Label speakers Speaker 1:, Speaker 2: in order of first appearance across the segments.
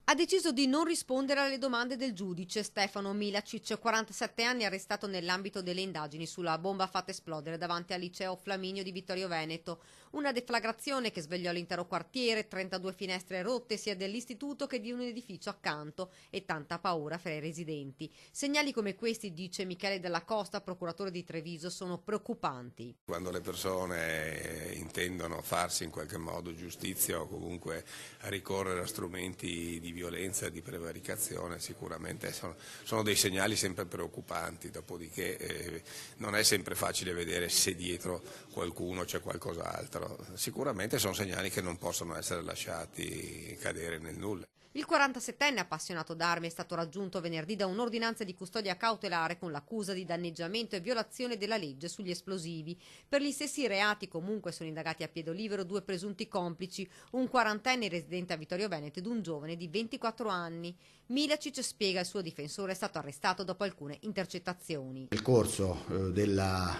Speaker 1: Ha deciso di non rispondere alle domande del giudice. Stefano Milacic, 47 anni, arrestato nell'ambito delle indagini sulla bomba fatta esplodere davanti al liceo Flaminio di Vittorio Veneto. Una deflagrazione che svegliò l'intero quartiere, 32 finestre rotte sia dell'istituto che di un edificio accanto e tanta paura fra i residenti. Segnali come questi, dice Michele Della Costa, procuratore di Treviso, sono preoccupanti.
Speaker 2: Quando le persone intendono farsi in qualche modo giustizia o comunque ricorrere a strumenti di violenza e di prevaricazione, sicuramente sono dei segnali sempre preoccupanti, dopodiché non è sempre facile vedere se dietro qualcuno c'è qualcos'altro. Sicuramente sono segnali che non possono essere lasciati cadere nel nulla.
Speaker 1: Il 47enne appassionato d'armi è stato raggiunto venerdì da un'ordinanza di custodia cautelare con l'accusa di danneggiamento e violazione della legge sugli esplosivi. Per gli stessi reati comunque sono indagati a piede libero due presunti complici, un quarantenne residente a Vittorio Veneto ed un giovane di 24 anni. Milacic, spiega il suo difensore, è stato arrestato dopo alcune intercettazioni.
Speaker 3: Nel corso della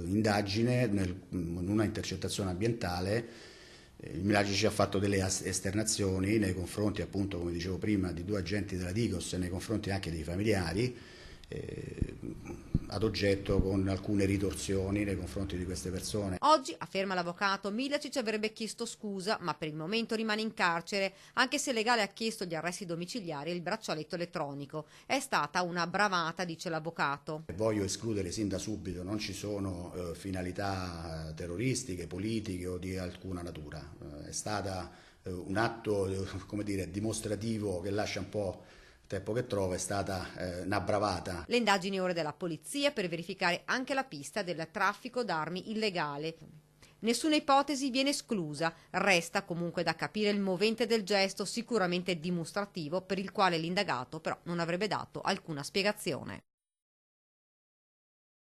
Speaker 3: indagine, in una intercettazione ambientale, il Milacic ci ha fatto delle esternazioni nei confronti, appunto, come dicevo prima, di due agenti della Digos e nei confronti anche dei familiari, ad oggetto con alcune ritorsioni nei confronti di queste persone.
Speaker 1: Oggi, afferma l'avvocato, Milacic avrebbe chiesto scusa, ma per il momento rimane in carcere, anche se il legale ha chiesto gli arresti domiciliari e il braccialetto elettronico. È stata una bravata, dice l'avvocato.
Speaker 3: Voglio escludere sin da subito, non ci sono finalità terroristiche, politiche o di alcuna natura. È stata un atto, come dire, dimostrativo che lascia un po' tempo che trova, è stata una bravata.
Speaker 1: Le indagini ore della polizia per verificare anche la pista del traffico d'armi illegale. Nessuna ipotesi viene esclusa, resta comunque da capire il movente del gesto, sicuramente dimostrativo, per il quale l'indagato però non avrebbe dato alcuna spiegazione.